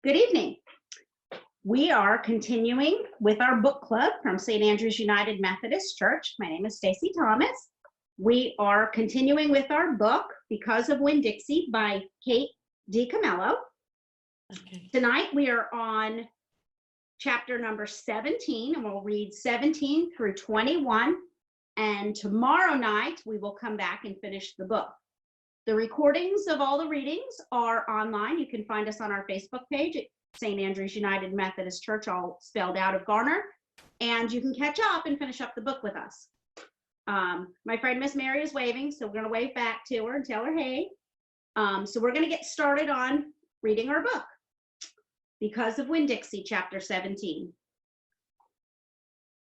Good evening. We are continuing with our book club from St. Andrew's United Methodist Church. My name is Stacey Thomas. We are continuing with our book, Because of Winn, Dixie by Kate DiCamillo. Okay. Tonight we are on chapter number 17, and we'll read 17 through 21. And tomorrow night we will come back and finish the book. The recordings of all the readings are online. You can find us on our Facebook page at St. Andrew's United Methodist Church, all spelled out of Garner. And you can catch up and finish up the book with us. My friend Miss Mary is waving, so we're going to wave back to her and tell her hey. So we're going to get started on reading our book, Because of Winn, Dixie, chapter 17.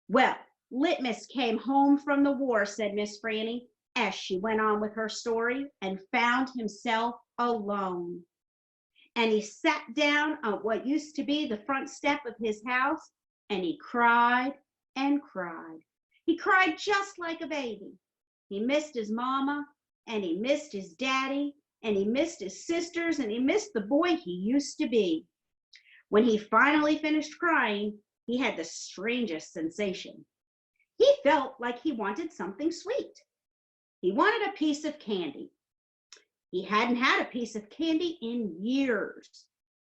Well, Litmus came home from the war, said Miss Franny, as she went on with her story, and found himself alone. And he sat down on what used to be the front step of his house, and he cried and cried. He cried just like a baby. He missed his mama, and he missed his daddy, and he missed his sisters, and he missed the boy he used to be. When he finally finished crying, he had the strangest sensation. He felt like he wanted something sweet. He wanted a piece of candy. He hadn't had a piece of candy in years.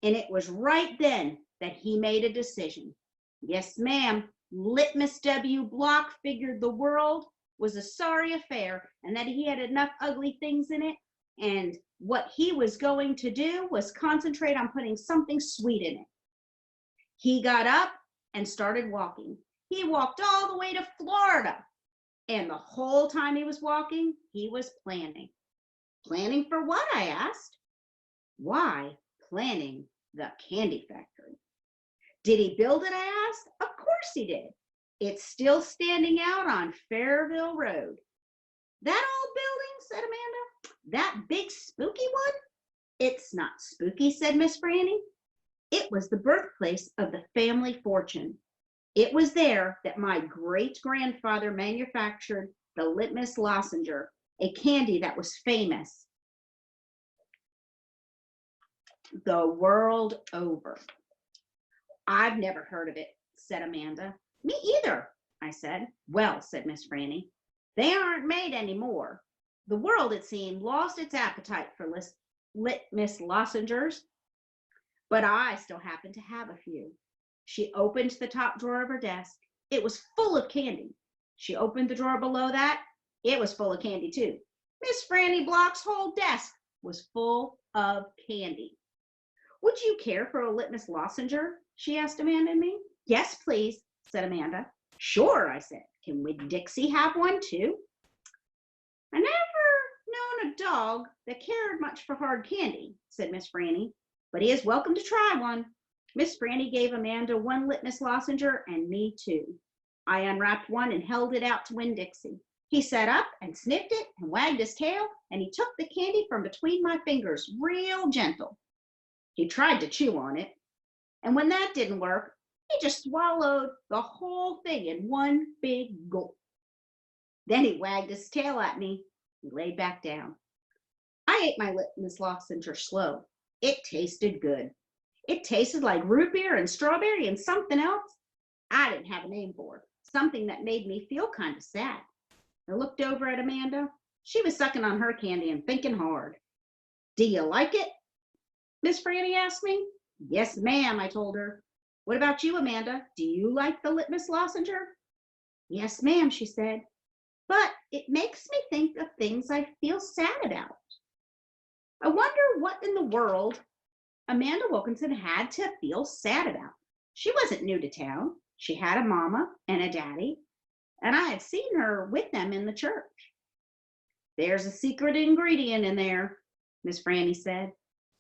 And it was right then that he made a decision. Yes, ma'am, Litmus W. Block figured the world was a sorry affair and that he had enough ugly things in it. And what he was going to do was concentrate on putting something sweet in it. He got up and started walking. He walked all the way to Florida. And the whole time he was walking, he was planning. Planning for what, I asked. Why, planning the candy factory. Did he build it, I asked. Of course he did. It's still standing out on Fairville Road. That old building, said Amanda. That big spooky one? It's not spooky, said Miss Franny. It was the birthplace of the family fortune. It was there that my great-grandfather manufactured the Litmus lozenge, a candy that was famous the world over. I've never heard of it, said Amanda. Me either, I said. Well, said Miss Franny, they aren't made anymore. The world, it seemed, lost its appetite for Litmus lozenges, but I still happen to have a few. She opened the top drawer of her desk. It was full of candy. She opened the drawer below that. It was full of candy, too. Miss Franny Block's whole desk was full of candy. Would you care for a Litmus lozenge? She asked Amanda and me. Yes, please, said Amanda. Sure, I said. Can Winn Dixie have one, too? I never known a dog that cared much for hard candy, said Miss Franny, but he is welcome to try one. Miss Franny gave Amanda one Litmus lozenge and me two. I unwrapped one and held it out to Winn Dixie. He sat up and sniffed it and wagged his tail, and he took the candy from between my fingers real gentle. He tried to chew on it, and when that didn't work, he just swallowed the whole thing in one big gulp. Then he wagged his tail at me. He lay back down. I ate my Litmus lozenge slow. It tasted good. It tasted like root beer and strawberry and something else I didn't have a name for, something that made me feel kind of sad. I looked over at Amanda. She was sucking on her candy and thinking hard. Do you like it? Miss Franny asked me. Yes, ma'am, I told her. What about you, Amanda? Do you like the Litmus lozenge? Yes, ma'am, she said. But it makes me think of things I feel sad about. I wonder what in the world Amanda Wilkinson had to feel sad about. She wasn't new to town. She had a mama and a daddy, and I had seen her with them in the church. There's a secret ingredient in there, Miss Franny said.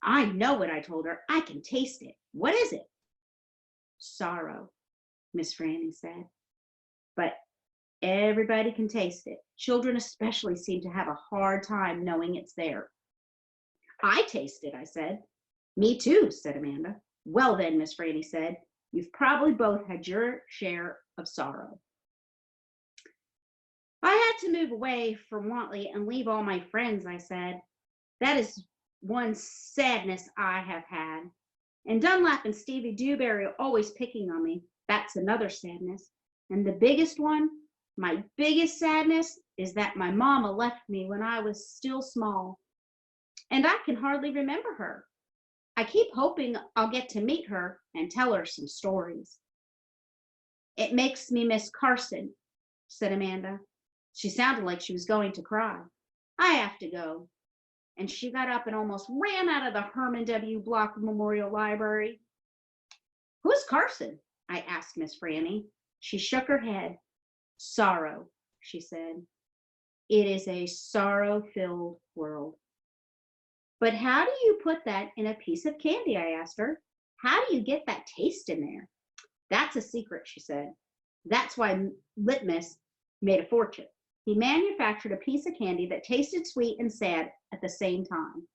I know it, I told her. I can taste it. What is it? Sorrow, Miss Franny said. But everybody can taste it. Children especially seem to have a hard time knowing it's there. I taste it, I said. Me too, said Amanda. Well then, Miss Franny said, you've probably both had your share of sorrow. I had to move away from Wantley and leave all my friends, I said. That is one sadness I have had. And Dunlap and Stevie Dewberry are always picking on me. That's another sadness. And the biggest one, my biggest sadness, is that my mama left me when I was still small. And I can hardly remember her. I keep hoping I'll get to meet her and tell her some stories. It makes me miss Carson, said Amanda. She sounded like she was going to cry. I have to go. And she got up and almost ran out of the Herman W. Block Memorial Library. Who's Carson? I asked Miss Franny. She shook her head. Sorrow, she said. It is a sorrow-filled world. But how do you put that in a piece of candy? I asked her. How do you get that taste in there? That's a secret, she said. That's why Litmus made a fortune. He manufactured a piece of candy that tasted sweet and sad at the same time.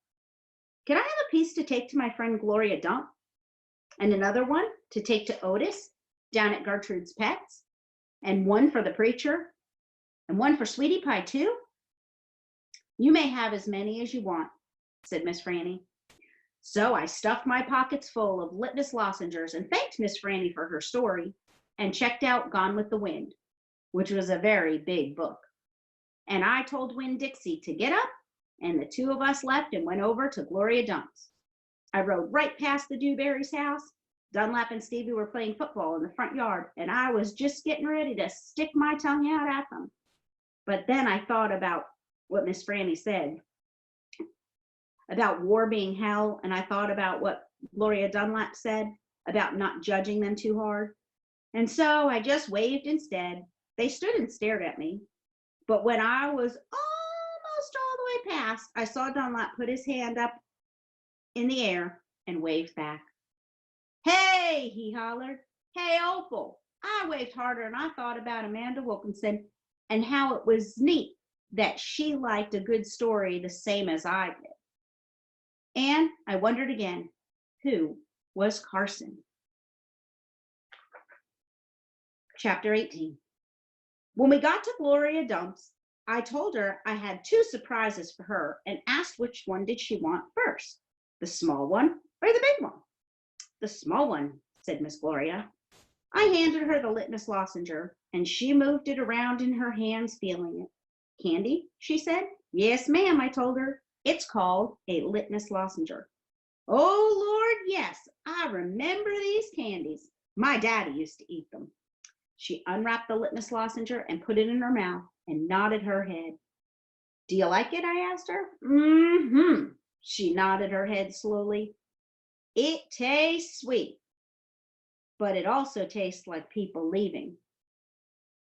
Can I have a piece to take to my friend Gloria Dump? And another one to take to Otis down at Gertrude's Pets? And one for the preacher? And one for Sweetie Pie too? You may have as many as you want, said Miss Franny. So I stuffed my pockets full of Litmus lozenges and thanked Miss Franny for her story and checked out Gone with the Wind, which was a very big book. And I told Winn Dixie to get up, and the two of us left and went over to Gloria Dump's. I rode right past the Dewberry's house. Dunlap and Stevie were playing football in the front yard, and I was just getting ready to stick my tongue out at them. But then I thought about what Miss Franny said about war being hell, and I thought about what Gloria Dunlap said about not judging them too hard. And so I just waved instead. They stood and stared at me. But when I was almost all the way past, I saw Dunlap put his hand up in the air and waved back. Hey, he hollered. Hey, Opal. I waved harder and I thought about Amanda Wilkinson and how it was neat that she liked a good story the same as I did. And I wondered again, who was Carson? Chapter 18. When we got to Gloria Dump's, I told her I had two surprises for her and asked which one did she want first, the small one or the big one? The small one, said Miss Gloria. I handed her the Litmus lozenge, and she moved it around in her hands, feeling it. Candy, she said. Yes, ma'am, I told her. It's called a Litmus lozenge. Oh, Lord, yes, I remember these candies. My daddy used to eat them. She unwrapped the Litmus lozenge and put it in her mouth and nodded her head. Do you like it? I asked her. Mm-hmm. She nodded her head slowly. It tastes sweet, but it also tastes like people leaving.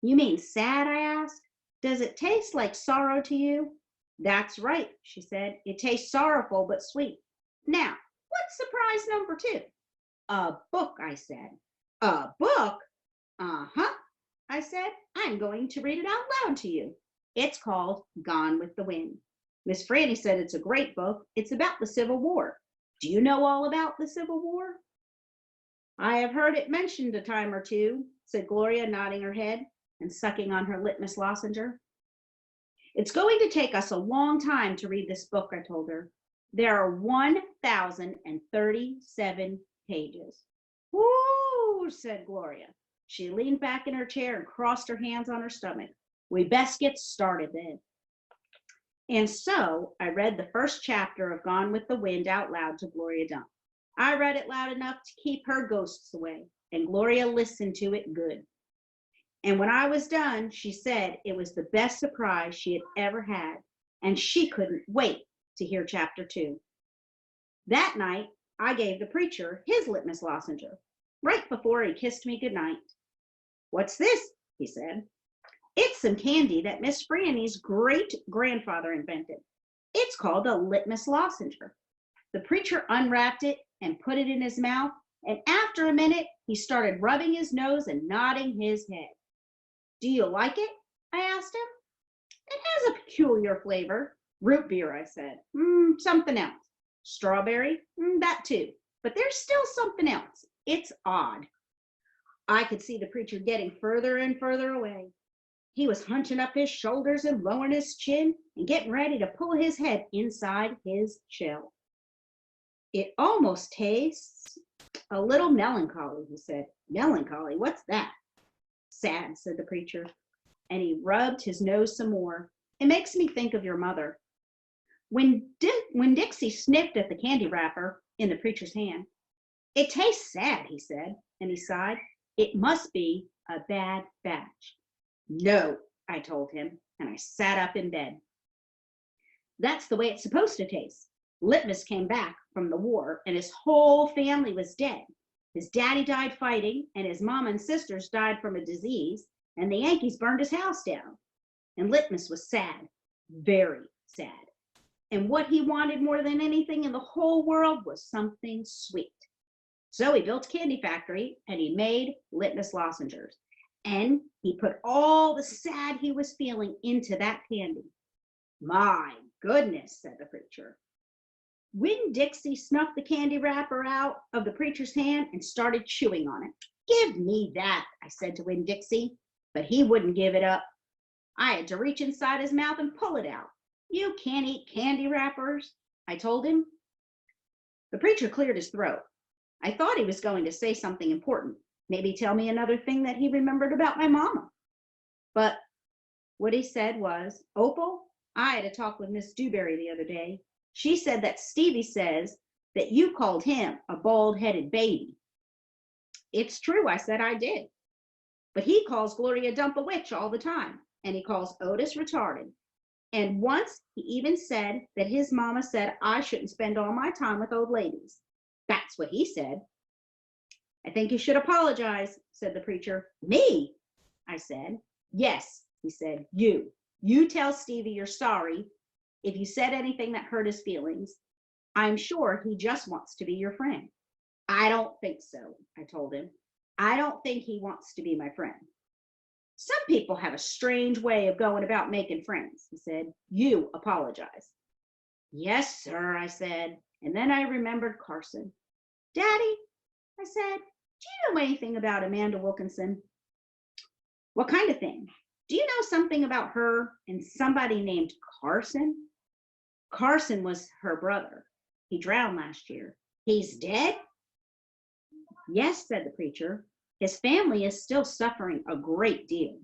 You mean sad? I asked. Does it taste like sorrow to you? That's right, she said. It tastes sorrowful but sweet. Now, what's surprise number 2? A book, I said. A book? Uh-huh, I said. I'm going to read it out loud to you. It's called Gone with the Wind. Miss Franny said it's a great book. It's about the Civil War. Do you know all about the Civil War? I have heard it mentioned a time or two, said Gloria, nodding her head and sucking on her Litmus lozenge. It's going to take us a long time to read this book, I told her. There are 1,037 pages. Woo, said Gloria. She leaned back in her chair and crossed her hands on her stomach. We best get started then. And so I read the first chapter of Gone with the Wind out loud to Gloria Dump. I read it loud enough to keep her ghosts away, and Gloria listened to it good. And when I was done, she said it was the best surprise she had ever had, and she couldn't wait to hear chapter 2. That night, I gave the preacher his Litmus lozenge, right before he kissed me goodnight. What's this? He said. It's some candy that Miss Franny's great-grandfather invented. It's called a Litmus lozenge. The preacher unwrapped it and put it in his mouth, and after a minute, he started rubbing his nose and nodding his head. Do you like it? I asked him. It has a peculiar flavor. Root beer, I said. Something else. Strawberry? That too. But there's still something else. It's odd. I could see the preacher getting further and further away. He was hunching up his shoulders and lowering his chin and getting ready to pull his head inside his shell. It almost tastes A little melancholy, he said. Melancholy? What's that? Sad, said the preacher, and he rubbed his nose some more. It makes me think of your mother. When Dixie sniffed at the candy wrapper in the preacher's hand, it tastes sad, he said, and he sighed. It must be a bad batch. No, I told him, and I sat up in bed. That's the way it's supposed to taste. Litmus came back from the war, and his whole family was dead. His daddy died fighting, and his mom and sisters died from a disease, and the Yankees burned his house down. And Litmus was sad, very sad. And what he wanted more than anything in the whole world was something sweet. So he built a candy factory, and he made Litmus lozenges. And he put all the sad he was feeling into that candy. My goodness, said the preacher. Winn Dixie snuffed the candy wrapper out of the preacher's hand and started chewing on it. Give me that, I said to Winn Dixie, but he wouldn't give it up. I had to reach inside his mouth and pull it out. You can't eat candy wrappers, I told him. The preacher cleared his throat. I thought he was going to say something important, maybe tell me another thing that he remembered about my mama. But what he said was, Opal, I had a talk with Miss Dewberry the other day. She said that Stevie says that you called him a bald-headed baby. It's true, I said I did. But he calls Gloria Dump a witch all the time, and he calls Otis retarded. And once he even said that his mama said I shouldn't spend all my time with old ladies. That's what he said. I think you should apologize, said the preacher. Me? I said. Yes, he said, you. You tell Stevie you're sorry if you said anything that hurt his feelings. I'm sure he just wants to be your friend. I don't think so, I told him. I don't think he wants to be my friend. Some people have a strange way of going about making friends, he said. You apologize. Yes, sir, I said. And then I remembered Carson. Daddy, I said, do you know anything about Amanda Wilkinson? What kind of thing? Do you know something about her and somebody named Carson? Carson was her brother. He drowned last year. He's dead? Yes, said the preacher. His family is still suffering a great deal.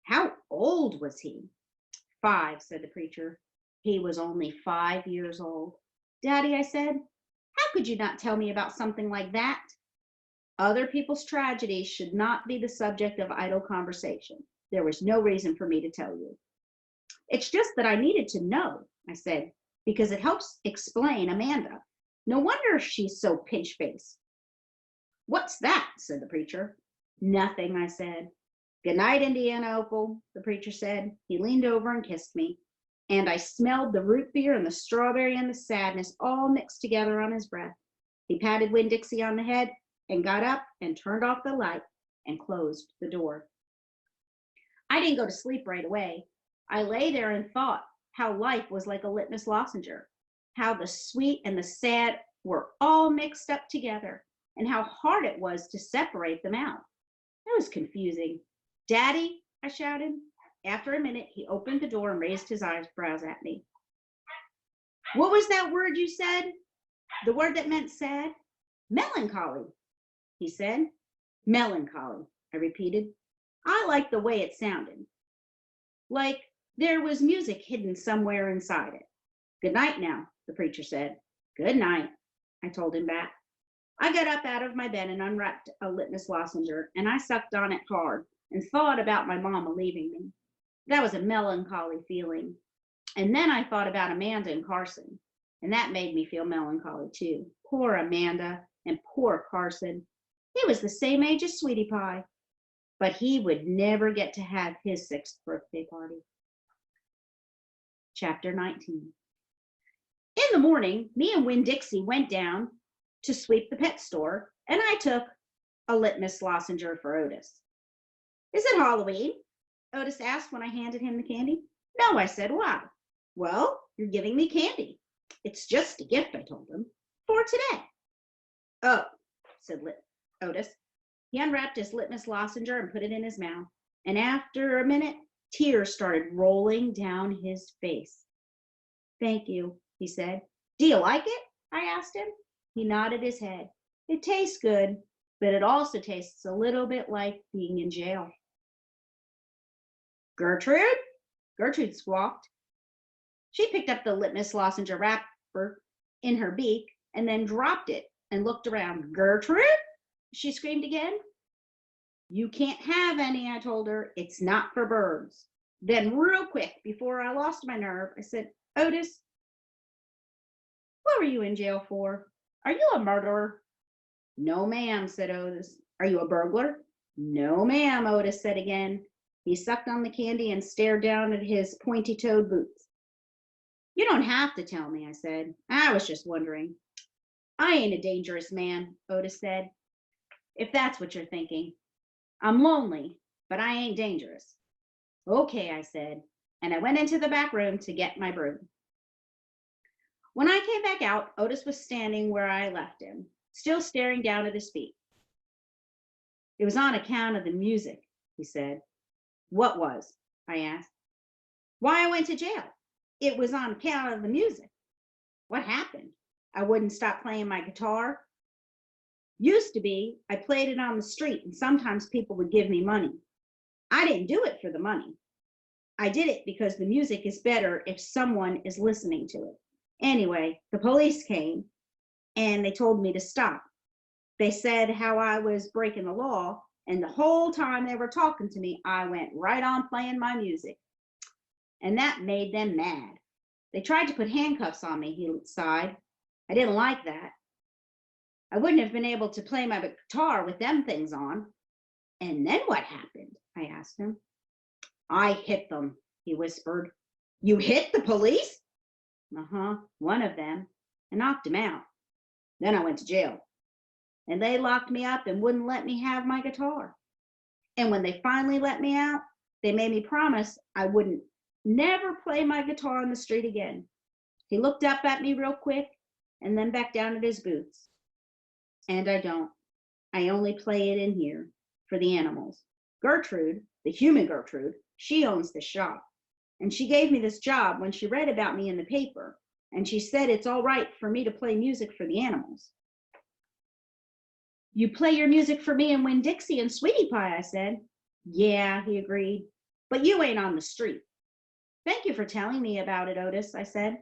How old was he? 5, said the preacher. He was only 5 years old. Daddy, I said, how could you not tell me about something like that? Other people's tragedies should not be the subject of idle conversation. There was no reason for me to tell you. It's just that I needed to know, I said, because it helps explain Amanda. No wonder she's so pinch-faced. What's that? Said the preacher. Nothing, I said. Good night, Indiana Opal, the preacher said. He leaned over and kissed me, and I smelled the root beer and the strawberry and the sadness all mixed together on his breath. He patted Winn Dixie on the head and got up and turned off the light and closed the door. I didn't go to sleep right away. I lay there and thought how life was like a litmus lozenger, how the sweet and the sad were all mixed up together, and how hard it was to separate them out. It was confusing. Daddy, I shouted. After a minute, he opened the door and raised his eyebrows at me. What was that word you said? The word that meant sad? Melancholy, he said. Melancholy, I repeated. I liked the way it sounded. Like there was music hidden somewhere inside it. Good night now, the preacher said. Good night, I told him back. I got up out of my bed and unwrapped a litmus lozenger, and I sucked on it hard and thought about my mama leaving me. That was a melancholy feeling. And then I thought about Amanda and Carson, and that made me feel melancholy too. Poor Amanda and poor Carson. He was the same age as Sweetie Pie, but he would never get to have his 6th birthday party. Chapter 19. In the morning, me and Winn Dixie went down to sweep the pet store, and I took a litmus lozenger for Otis. Is it Halloween? Otis asked when I handed him the candy. No, I said. Why? Well, you're giving me candy. It's just a gift, I told him, for today. Oh, said Otis. He unwrapped his litmus lozenger and put it in his mouth, and after a minute, tears started rolling down his face. Thank you, he said. Do you like it? I asked him. He nodded his head. It tastes good, but it also tastes a little bit like being in jail. Gertrude? Gertrude squawked. She picked up the litmus lozenge wrapper in her beak and then dropped it and looked around. Gertrude? She screamed again. You can't have any, I told her. It's not for birds. Then real quick, before I lost my nerve, I said, Otis, what were you in jail for? Are you a murderer? No, ma'am, said Otis. Are you a burglar? No, ma'am, Otis said again. He sucked on the candy and stared down at his pointy-toed boots. You don't have to tell me, I said. I was just wondering. I ain't a dangerous man, Otis said, if that's what you're thinking. I'm lonely, but I ain't dangerous. Okay, I said, and I went into the back room to get my broom. When I came back out, Otis was standing where I left him, still staring down at his feet. It was on account of the music, he said. What was? I asked. Why I went to jail. It was on account of the music. What happened? I wouldn't stop playing my guitar. Used to be, I played it on the street and sometimes people would give me money. I didn't do it for the money. I did it because the music is better if someone is listening to it. Anyway, the police came and they told me to stop. They said how I was breaking the law, and the whole time they were talking to me, I went right on playing my music. And that made them mad. They tried to put handcuffs on me, he sighed. I didn't like that. I wouldn't have been able to play my guitar with them things on. And then what happened? I asked him. I hit them, he whispered. You hit the police? Uh-huh, one of them, and knocked him out. Then I went to jail. And they locked me up and wouldn't let me have my guitar. And when they finally let me out, they made me promise I wouldn't never play my guitar on the street again. He looked up at me real quick and then back down at his boots. And I don't. I only play it in here for the animals. Gertrude, the human Gertrude, she owns the shop. And she gave me this job when she read about me in the paper. And she said it's all right for me to play music for the animals. You play your music for me and Winn, Dixie, and Sweetie Pie, I said. Yeah, he agreed. But you ain't on the street. Thank you for telling me about it, Otis, I said.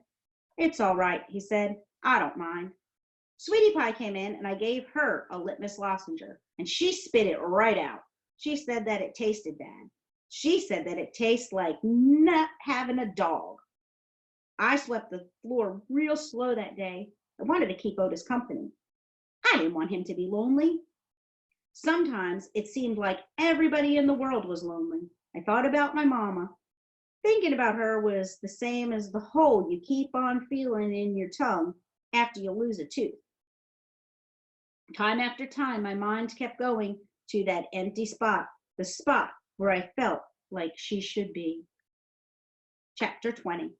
It's all right, he said. I don't mind. Sweetie Pie came in and I gave her a litmus lozenge, and she spit it right out. She said that it tasted bad. She said that it tastes like not having a dog. I swept the floor real slow that day. I wanted to keep Otis company. I didn't want him to be lonely. Sometimes it seemed like everybody in the world was lonely. I thought about my mama. Thinking about her was the same as the hole you keep on feeling in your tongue after you lose a tooth. Time after time, my mind kept going to that empty spot, the spot where I felt like she should be. Chapter 20.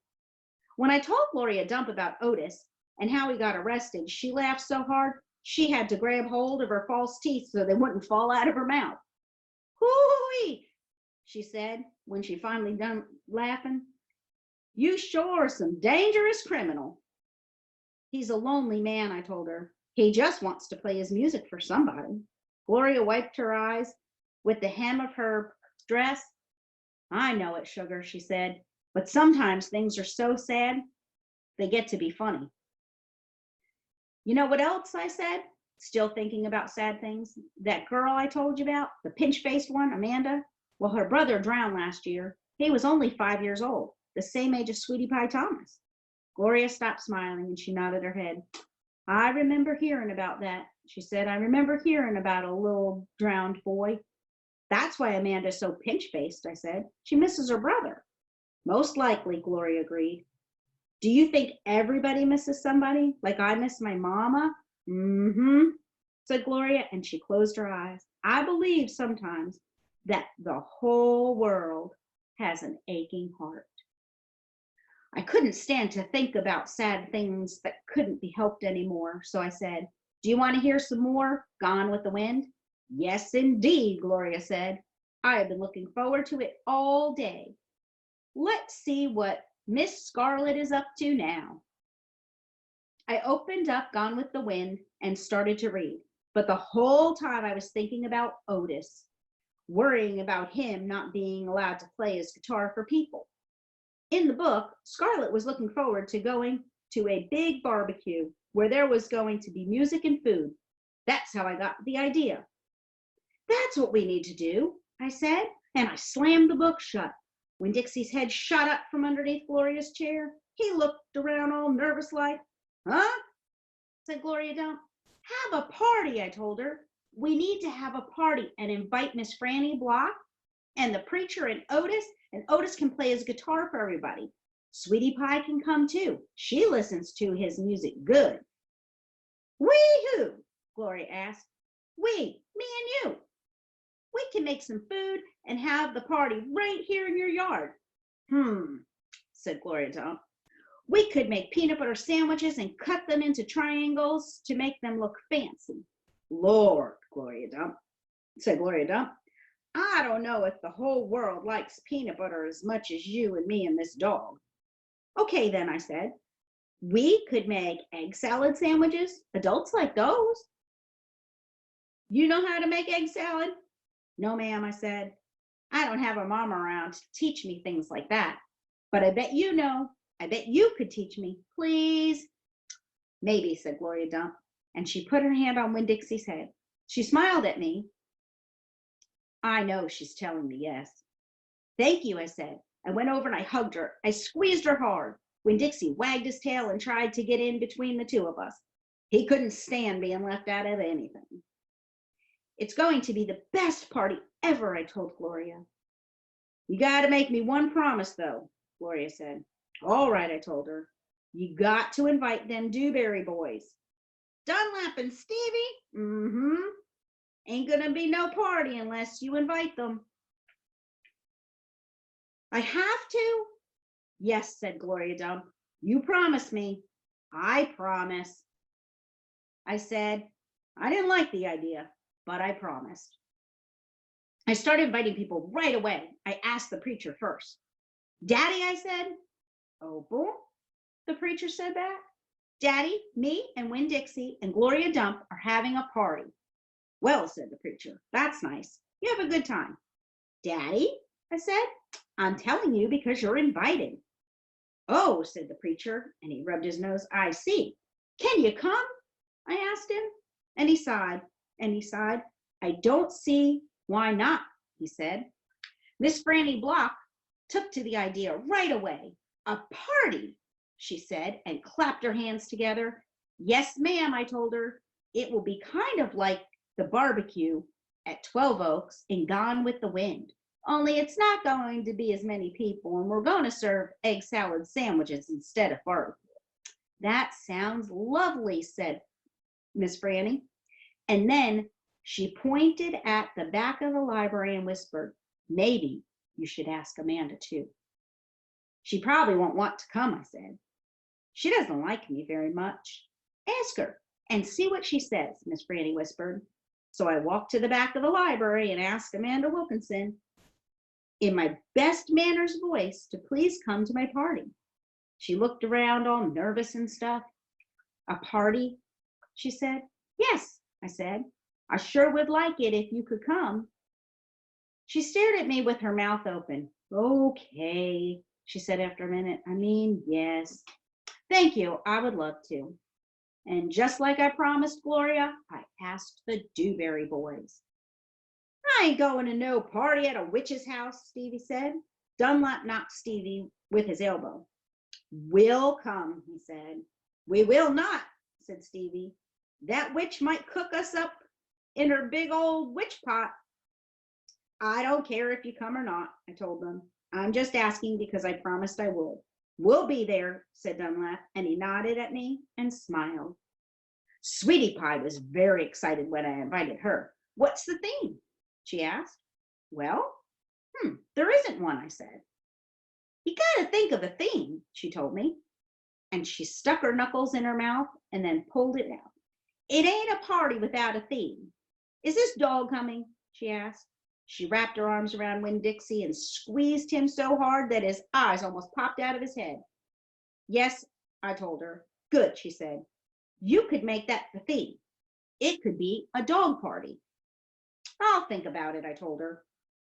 When I told Gloria Dump about Otis and how he got arrested, she laughed so hard she had to grab hold of her false teeth so they wouldn't fall out of her mouth. Hoo-wee, she said when she finally done laughing. You sure are some dangerous criminal. He's a lonely man, I told her. He just wants to play his music for somebody. Gloria wiped her eyes with the hem of her dress. I know it, sugar, she said, but sometimes things are so sad, they get to be funny. You know what else, I said, still thinking about sad things? That girl I told you about, the pinch-faced one, Amanda? Well, her brother drowned last year. He was only 5 years old, the same age as Sweetie Pie Thomas. Gloria stopped smiling and she nodded her head. I remember hearing about that, she said. I remember hearing about a little drowned boy. That's why Amanda's so pinch-faced, I said. She misses her brother. Most likely, Gloria agreed. Do you think everybody misses somebody? Like I miss my mama? Mm-hmm, said Gloria, and she closed her eyes. I believe sometimes that the whole world has an aching heart. I couldn't stand to think about sad things that couldn't be helped anymore, so I said, do you want to hear some more Gone with the Wind? Yes, indeed, Gloria said. I have been looking forward to it all day. Let's see what Miss Scarlet is up to now. I opened up Gone with the Wind and started to read. But the whole time I was thinking about Otis, worrying about him not being allowed to play his guitar for people. In the book, Scarlett was looking forward to going to a big barbecue where there was going to be music and food. That's how I got the idea. That's what we need to do, I said, and I slammed the book shut. When Dixie's head shot up from underneath Gloria's chair, he looked around all nervous like. Huh? Said Gloria Dump. Have a party, I told her. We need to have a party and invite Miss Franny Block and the preacher and Otis can play his guitar for everybody. Sweetie Pie can come too. She listens to his music good. We who? Gloria asked. We, me and you. We can make some food and have the party right here in your yard. Said Gloria Dump. We could make peanut butter sandwiches and cut them into triangles to make them look fancy. Lord, said Gloria Dump. I don't know if the whole world likes peanut butter as much as you and me and this dog. Okay, then, I said. We could make egg salad sandwiches. Adults like those. You know how to make egg salad? No, ma'am, I said. I don't have a mom around to teach me things like that. But I bet you know. I bet you could teach me, please. Maybe, said Gloria Dump, and she put her hand on Winn-Dixie's head. She smiled at me. I know she's telling me yes. Thank you, I said. I went over and I hugged her. I squeezed her hard. Winn-Dixie wagged his tail and tried to get in between the two of us. He couldn't stand being left out of anything. It's going to be the best party ever, I told Gloria. You got to make me one promise, though, Gloria said. All right, I told her. You got to invite them Dewberry boys. Dunlap and Stevie? Ain't gonna be no party unless you invite them. I have to? Yes, said Gloria Dump. You promise me. I promise. I said, I didn't like the idea, but I promised. I started inviting people right away. I asked the preacher first. Daddy, I said. Oh, boy, the preacher said back. Daddy, me and Winn-Dixie and Gloria Dump are having a party. Well, said the preacher, that's nice. You have a good time. Daddy, I said, I'm telling you because you're invited. Oh, said the preacher, and he rubbed his nose. I see. Can you come? I asked him, and he sighed. I don't see why not, he said. Miss Franny Block took to the idea right away. A party, she said, and clapped her hands together. Yes, ma'am, I told her. It will be kind of like the barbecue at 12 Oaks in Gone with the Wind. Only it's not going to be as many people, and we're going to serve egg salad sandwiches instead of barbecue. That sounds lovely, said Miss Franny. And then she pointed at the back of the library and whispered, maybe you should ask Amanda too. She probably won't want to come, I said. She doesn't like me very much. Ask her and see what she says, Miss Franny whispered. So I walked to the back of the library and asked Amanda Wilkinson in my best manners voice to please come to my party. She looked around all nervous and stuff. A party, she said. Yes, I said. I sure would like it if you could come. She stared at me with her mouth open. Okay, she said after a minute. I mean, yes. Thank you, I would love to. And just like I promised Gloria, I asked the Dewberry boys. I ain't going to no party at a witch's house, Stevie said. Dunlap knocked Stevie with his elbow. We'll come, he said. We will not, said Stevie. That witch might cook us up in her big old witch pot. I don't care if you come or not, I told them. I'm just asking because I promised I would. We'll be there, said Dunlap, and he nodded at me and smiled. Sweetie Pie was very excited when I invited her. What's the theme? She asked. Well, there isn't one, I said. You gotta think of a theme, she told me. And she stuck her knuckles in her mouth and then pulled it out. It ain't a party without a theme. Is this dog coming? She asked. She wrapped her arms around Winn-Dixie and squeezed him so hard that his eyes almost popped out of his head. Yes, I told her. Good, she said. You could make that the theme. It could be a dog party. I'll think about it, I told her.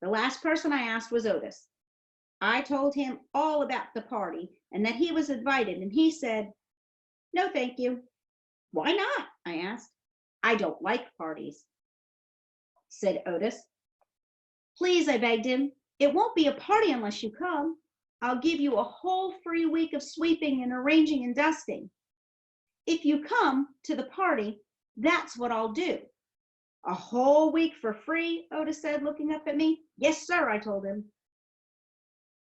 The last person I asked was Otis. I told him all about the party and that he was invited, and he said, "No, thank you." "Why not?" I asked. "I don't like parties," said Otis. "Please," I begged him, "it won't be a party unless you come. I'll give you a whole free week of sweeping and arranging and dusting. If you come to the party, that's what I'll do." "A whole week for free?" Otis said, looking up at me. "Yes, sir," I told him.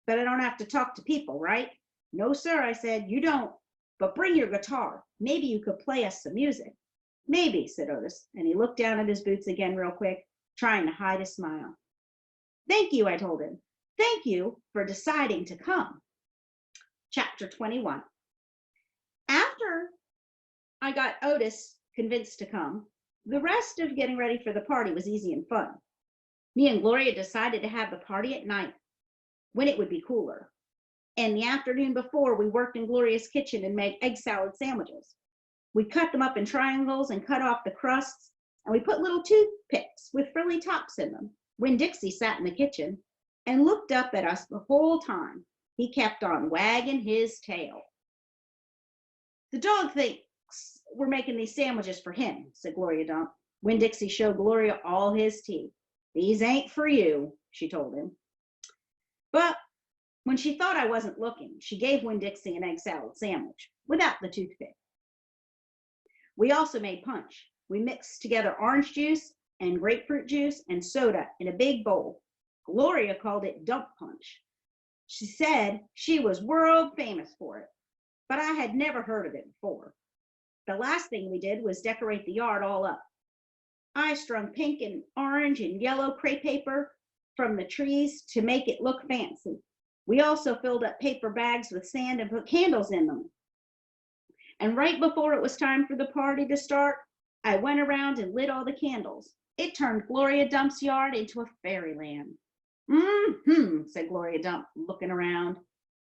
"But I don't have to talk to people, right?" "No, sir," I said, "you don't. But bring your guitar. Maybe you could play us some music." "Maybe," said Otis, and he looked down at his boots again real quick, trying to hide a smile. "Thank you," I told him. "Thank you for deciding to come." Chapter 21. After I got Otis convinced to come, the rest of getting ready for the party was easy and fun. Me and Gloria decided to have the party at night when it would be cooler. And the afternoon before, we worked in Gloria's kitchen and made egg salad sandwiches. We cut them up in triangles and cut off the crusts, and we put little toothpicks with frilly tops in them. When Dixie sat in the kitchen and looked up at us the whole time, he kept on wagging his tail. "The dog thinks we're making these sandwiches for him," said Gloria Dump, when Dixie showed Gloria all his teeth. "These ain't for you," she told him. But when she thought I wasn't looking, she gave Winn-Dixie an egg salad sandwich without the toothpick. We also made punch. We mixed together orange juice and grapefruit juice and soda in a big bowl. Gloria called it dump punch. She said she was world famous for it, but I had never heard of it before. The last thing we did was decorate the yard all up. I strung pink and orange and yellow crepe paper from the trees to make it look fancy. We also filled up paper bags with sand and put candles in them. And right before it was time for the party to start, I went around and lit all the candles. It turned Gloria Dump's yard into a fairyland. "Mm-hmm," said Gloria Dump, looking around.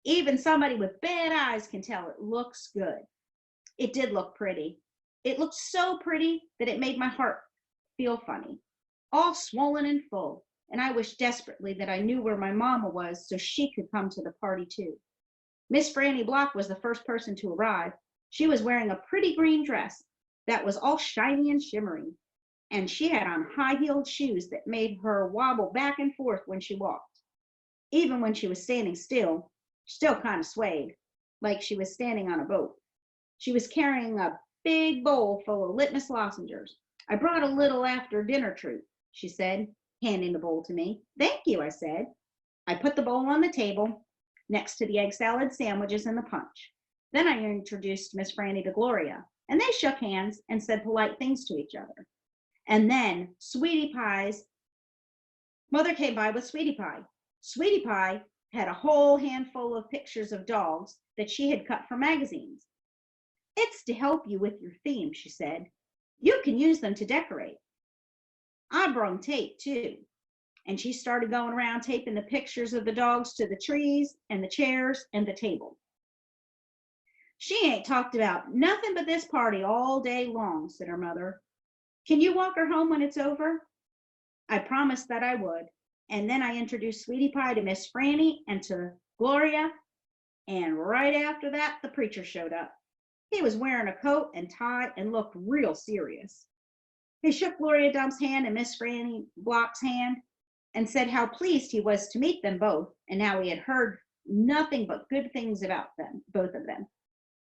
"Even somebody with bad eyes can tell it looks good." It did look pretty. It looked so pretty that it made my heart feel funny, all swollen and full, and I wished desperately that I knew where my mama was so she could come to the party too. Miss Franny Block was the first person to arrive. She was wearing a pretty green dress that was all shiny and shimmering, and she had on high-heeled shoes that made her wobble back and forth when she walked. Even when she was standing still kind of swayed, like she was standing on a boat. She was carrying a big bowl full of litmus lozenges. "I brought a little after-dinner treat," she said, handing the bowl to me. "Thank you," I said. I put the bowl on the table next to the egg salad sandwiches and the punch. Then I introduced Miss Franny to Gloria, and they shook hands and said polite things to each other. And then Sweetie Pie's mother came by with Sweetie Pie. Sweetie Pie had a whole handful of pictures of dogs that she had cut from magazines. "It's to help you with your theme," she said. "You can use them to decorate." I brung tape too, and she started going around taping the pictures of the dogs to the trees and the chairs and the table. "She ain't talked about nothing but this party all day long," said her mother. "Can you walk her home when it's over?" I promised that I would, and then I introduced Sweetie Pie to Miss Franny and to Gloria, and right after that the preacher showed up. He was wearing a coat and tie and looked real serious. He shook Gloria Dump's hand and Miss Franny Block's hand and said how pleased he was to meet them both and how he had heard nothing but good things about them, both of them.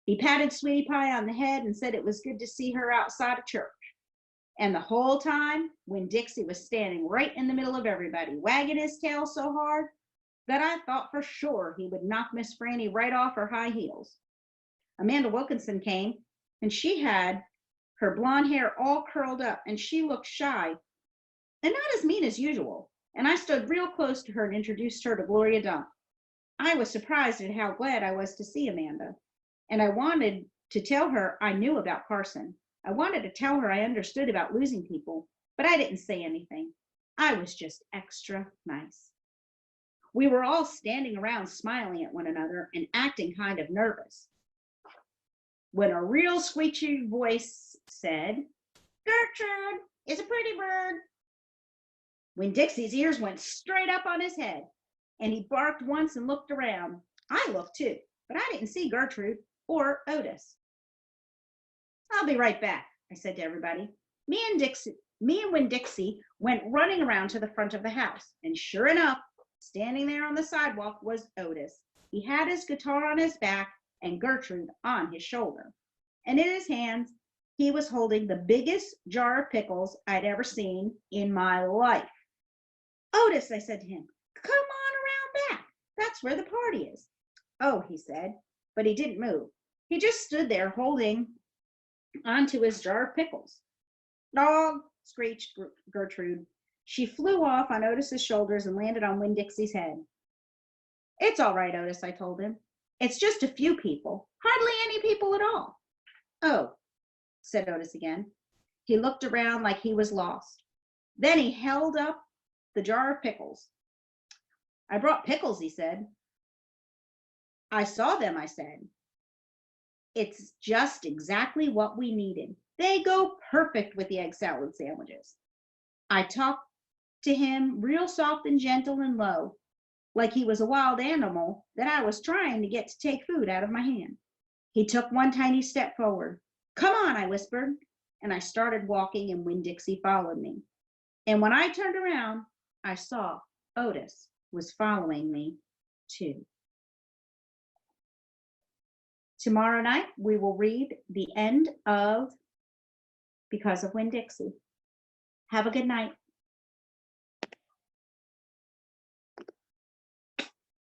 He patted Sweetie Pie on the head and said it was good to see her outside of church. And the whole time, when Dixie was standing right in the middle of everybody, wagging his tail so hard that I thought for sure he would knock Miss Franny right off her high heels. Amanda Wilkinson came, and she had her blonde hair all curled up, and she looked shy and not as mean as usual. And I stood real close to her and introduced her to Gloria Dump. I was surprised at how glad I was to see Amanda, and I wanted to tell her I knew about Carson. I wanted to tell her I understood about losing people, but I didn't say anything. I was just extra nice. We were all standing around smiling at one another and acting kind of nervous when a real squeaky voice said, Gertrude is a pretty bird. When Dixie's ears went straight up on his head, and he barked once and looked around. I looked too, but I didn't see Gertrude or Otis. I'll be right back, I said to everybody. Me and Winn Dixie went running around to the front of the house, and sure enough, standing there on the sidewalk was Otis. He had his guitar on his back and Gertrude on his shoulder. And in his hands, he was holding the biggest jar of pickles I'd ever seen in my life. Otis, I said to him, come on around back. That's where the party is. Oh, he said, but he didn't move. He just stood there holding onto his jar of pickles. Dog, screeched Gertrude. She flew off on Otis's shoulders and landed on Winn Dixie's head. It's all right, Otis, I told him. It's just a few people, hardly any people at all. Oh, said Otis again. He looked around like he was lost. Then he held up the jar of pickles. I brought pickles, he said. I saw them, I said. It's just exactly what we needed. They go perfect with the egg salad sandwiches. I talked to him real soft and gentle and low, like he was a wild animal that I was trying to get to take food out of my hand. He took one tiny step forward. Come on, I whispered, and I started walking, and Winn Dixie followed me. And when I turned around, I saw Otis was following me too. Tomorrow night, we will read the end of Because of Winn Dixie. Have a good night.